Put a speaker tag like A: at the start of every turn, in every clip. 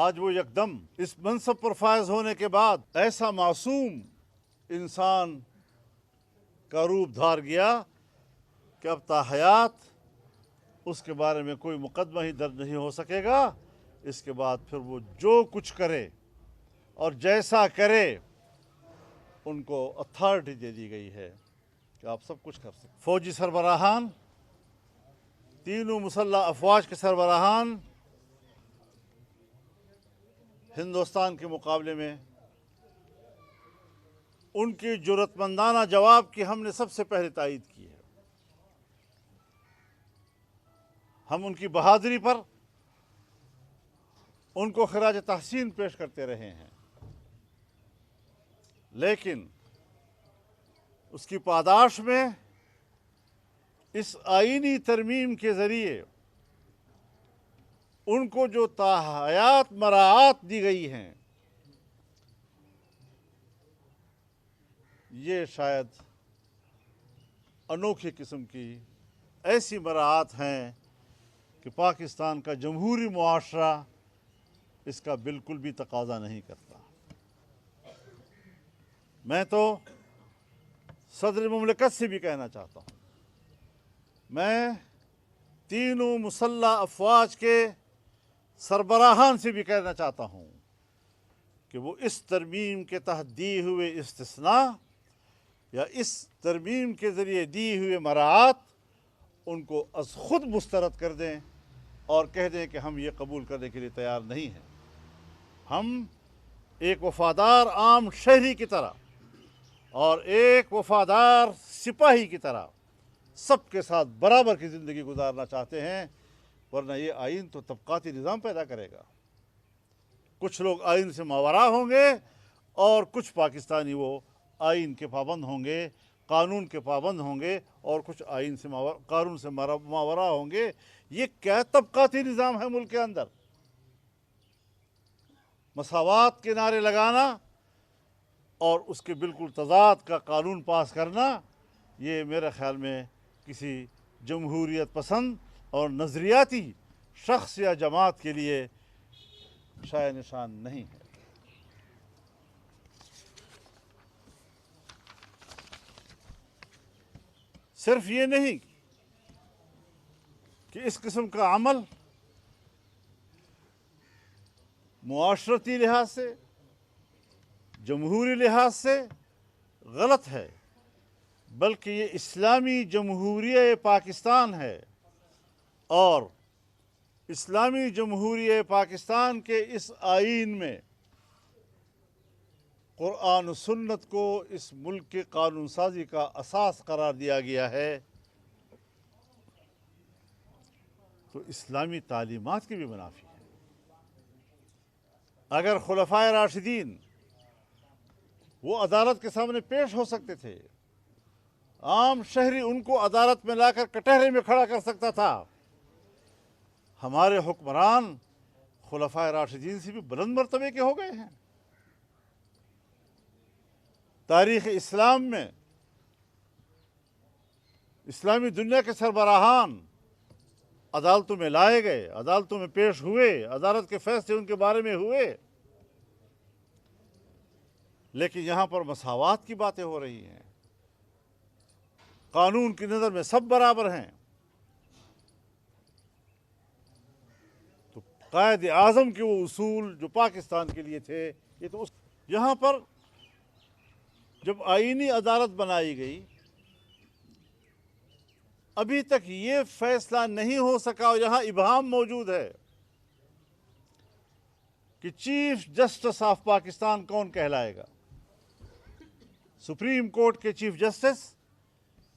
A: آج وہ یکدم اس منصب پر فائز ہونے کے بعد ایسا معصوم انسان کا روپ دھار گیا کہ اب تا حیات اس کے بارے میں کوئی مقدمہ ہی درج نہیں ہو سکے گا۔ اس کے بعد پھر وہ جو کچھ کرے اور جیسا کرے ان کو اتھارٹی دے دی گئی ہے کہ آپ سب کچھ کر سکتے۔ فوجی سربراہان، تینوں مسلح افواج کے سربراہان ہندوستان کے مقابلے میں ان کی جرأت مندانہ جواب کی ہم نے سب سے پہلے تائید کی ہے۔ ہم ان کی بہادری پر ان کو خراج تحسین پیش کرتے رہے ہیں، لیکن اس کی پاداش میں اس آئینی ترمیم کے ذریعے ان کو جو تاحیات مراعات دی گئی ہیں، یہ شاید انوکھی قسم کی ایسی مراعات ہیں کہ پاکستان کا جمہوری معاشرہ اس کا بالکل بھی تقاضا نہیں کرتا۔ میں تو صدر مملکت سے بھی کہنا چاہتا ہوں، میں تینوں مسلح افواج کے سربراہان سے بھی کہنا چاہتا ہوں کہ وہ اس ترمیم کے تحت دیے ہوئے استثناء یا اس ترمیم کے ذریعے دی ہوئے مراعات ان کو از خود مسترد کر دیں اور کہہ دیں کہ ہم یہ قبول کرنے کے لیے تیار نہیں ہیں۔ ہم ایک وفادار عام شہری کی طرح اور ایک وفادار سپاہی کی طرح سب کے ساتھ برابر کی زندگی گزارنا چاہتے ہیں، ورنہ یہ آئین تو طبقاتی نظام پیدا کرے گا۔ کچھ لوگ آئین سے ماوراء ہوں گے اور کچھ پاکستانی وہ آئین کے پابند ہوں گے، قانون کے پابند ہوں گے، اور کچھ آئین سے قانون سے ماوراء ہوں گے۔ یہ کیا طبقاتی نظام ہے ملک کے اندر؟ مساوات کے نعرے لگانا اور اس کے بالکل تضاد کا قانون پاس کرنا، یہ میرے خیال میں کسی جمہوریت پسند اور نظریاتی شخص یا جماعت کے لیے شائع نشان نہیں ہے۔ صرف یہ نہیں کہ اس قسم کا عمل معاشرتی لحاظ سے، جمہوری لحاظ سے غلط ہے، بلکہ یہ اسلامی جمہوریہ پاکستان ہے، اور اسلامی جمہوریہ پاکستان کے اس آئین میں قرآن و سنت کو اس ملک کے قانون سازی کا اساس قرار دیا گیا ہے، تو اسلامی تعلیمات کی بھی منافی ہے۔ اگر خلفائے راشدین وہ عدالت کے سامنے پیش ہو سکتے تھے، عام شہری ان کو عدالت میں لا کر کٹہرے میں کھڑا کر سکتا تھا، ہمارے حکمران خلفائے راشدین سے بھی بلند مرتبے کے ہو گئے ہیں۔ تاریخ اسلام میں اسلامی دنیا کے سربراہان عدالتوں میں لائے گئے، عدالتوں میں پیش ہوئے، عدالت کے فیصلے ان کے بارے میں ہوئے، لیکن یہاں پر مساوات کی باتیں ہو رہی ہیں۔ قانون کی نظر میں سب برابر ہیں، تو قائد اعظم کے وہ اصول جو پاکستان کے لیے تھے، یہ تو یہاں پر جب آئینی عدالت بنائی گئی، ابھی تک یہ فیصلہ نہیں ہو سکا، اور یہاں ابہام موجود ہے کہ چیف جسٹس آف پاکستان کون کہلائے گا، سپریم کورٹ کے چیف جسٹس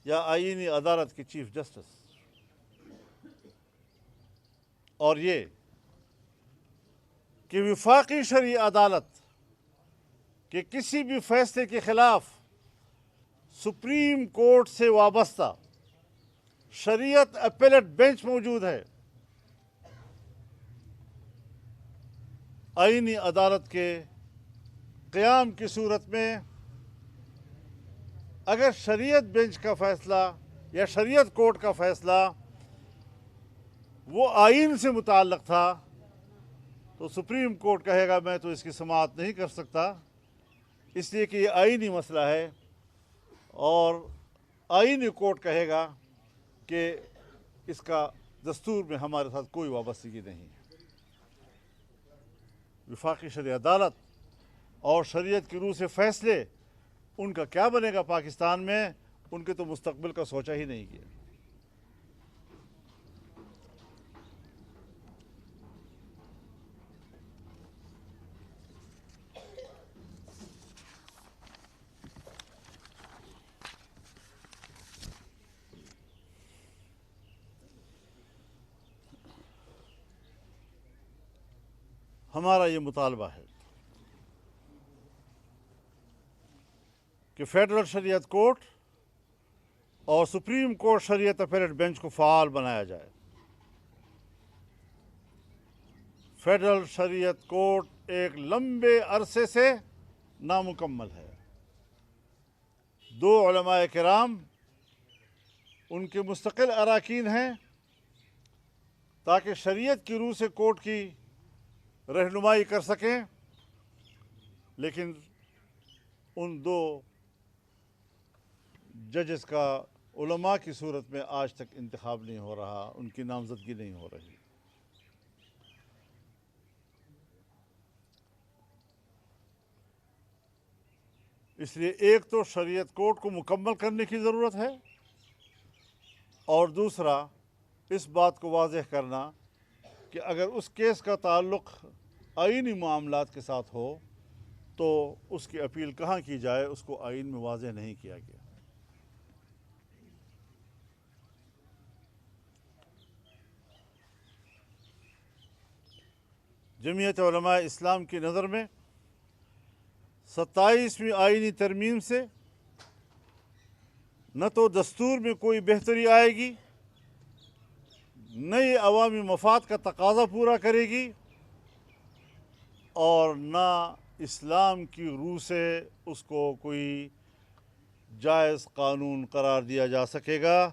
A: یا آئینی عدالت کے چیف جسٹس۔ اور یہ کہ وفاقی شرعی عدالت کہ کسی بھی فیصلے کے خلاف سپریم کورٹ سے وابستہ شریعت اپیلٹ بینچ موجود ہے، آئینی عدالت کے قیام کی صورت میں اگر شریعت بینچ کا فیصلہ یا شریعت کورٹ کا فیصلہ وہ آئین سے متعلق تھا، تو سپریم کورٹ کہے گا میں تو اس کی سماعت نہیں کر سکتا، اس لیے کہ یہ آئینی مسئلہ ہے، اور آئینی کورٹ کہے گا کہ اس کا دستور میں ہمارے ساتھ کوئی وابستگی نہیں ہے۔ وفاقی شرعی عدالت اور شریعت کی روح سے فیصلے ان کا کیا بنے گا پاکستان میں، ان کے تو مستقبل کا سوچا ہی نہیں کیا۔ ہمارا یہ مطالبہ ہے کہ فیڈرل شریعت کورٹ اور سپریم کورٹ شریعت اپیلیٹ بینچ کو فعال بنایا جائے۔ فیڈرل شریعت کورٹ ایک لمبے عرصے سے نامکمل ہے۔ 2 علماء کرام ان کے مستقل اراکین ہیں تاکہ شریعت کی روح سے کورٹ کی رہنمائی کر سکیں، لیکن ان 2 ججز کا علماء کی صورت میں آج تک انتخاب نہیں ہو رہا، ان کی نامزدگی نہیں ہو رہی۔ اس لیے ایک تو شریعت کورٹ کو مکمل کرنے کی ضرورت ہے، اور دوسرا اس بات کو واضح کرنا کہ اگر اس کیس کا تعلق آئینی معاملات کے ساتھ ہو تو اس کی اپیل کہاں کی جائے، اس کو آئین میں واضح نہیں کیا گیا۔ جمعیت علماء اسلام کی نظر میں 27ویں آئینی ترمیم سے نہ تو دستور میں کوئی بہتری آئے گی، نہ یہ عوامی مفاد کا تقاضا پورا کرے گی، اور نہ اسلام کی روح سے اس کو کوئی جائز قانون قرار دیا جا سکے گا،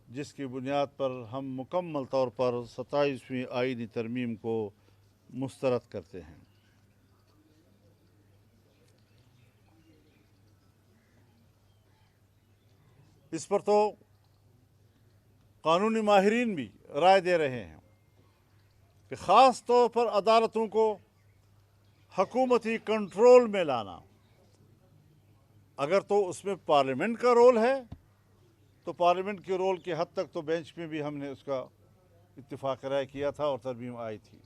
A: جس کی بنیاد پر ہم مکمل طور پر 27ویں آئینی ترمیم کو مسترد کرتے ہیں۔ اس پر تو قانونی ماہرین بھی رائے دے رہے ہیں کہ خاص طور پر عدالتوں کو حکومتی کنٹرول میں لانا، اگر تو اس میں پارلیمنٹ کا رول ہے تو پارلیمنٹ کے رول کی حد تک تو بینچ میں بھی ہم نے اس کا اتفاق رائے کیا تھا اور ترمیم آئی تھی،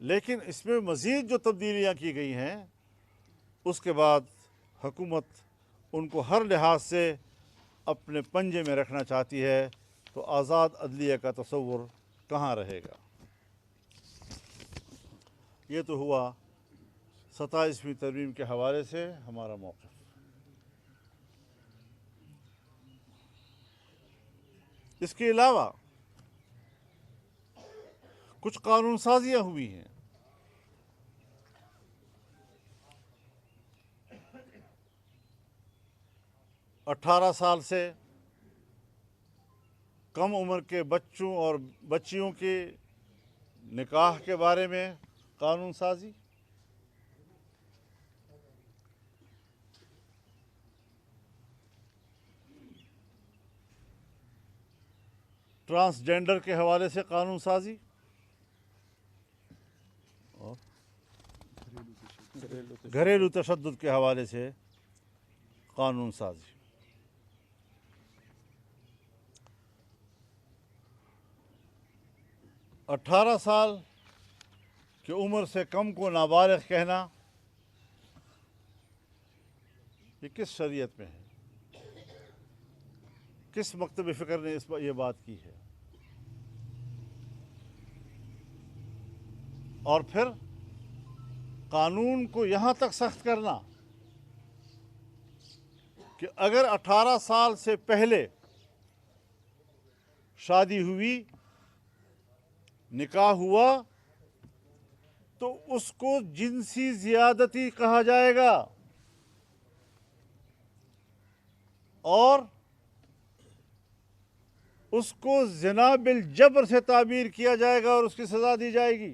A: لیکن اس میں مزید جو تبدیلیاں کی گئی ہیں اس کے بعد حکومت ان کو ہر لحاظ سے اپنے پنجے میں رکھنا چاہتی ہے، تو آزاد عدلیہ کا تصور کہاں رہے گا؟ یہ تو ہوا 27ویں ترمیم کے حوالے سے ہمارا موقف۔ اس کے علاوہ کچھ قانون سازیاں ہوئی ہیں۔ اٹھارہ سال سے کم عمر کے بچوں اور بچیوں کے نکاح کے بارے میں قانون سازی، ٹرانسجینڈر کے حوالے سے قانون سازی، اور گھریلو تشدد کے حوالے سے قانون سازی۔ 18 سال کی عمر سے کم کو نابالغ کہنا یہ کس شریعت میں ہے؟ کس مکتب فکر نے اس پر یہ بات کی ہے؟ اور پھر قانون کو یہاں تک سخت کرنا کہ اگر 18 سال سے پہلے شادی ہوئی، نکاح ہوا، تو اس کو جنسی زیادتی کہا جائے گا اور اس کو زنا بالجبر سے تعبیر کیا جائے گا اور اس کی سزا دی جائے گی۔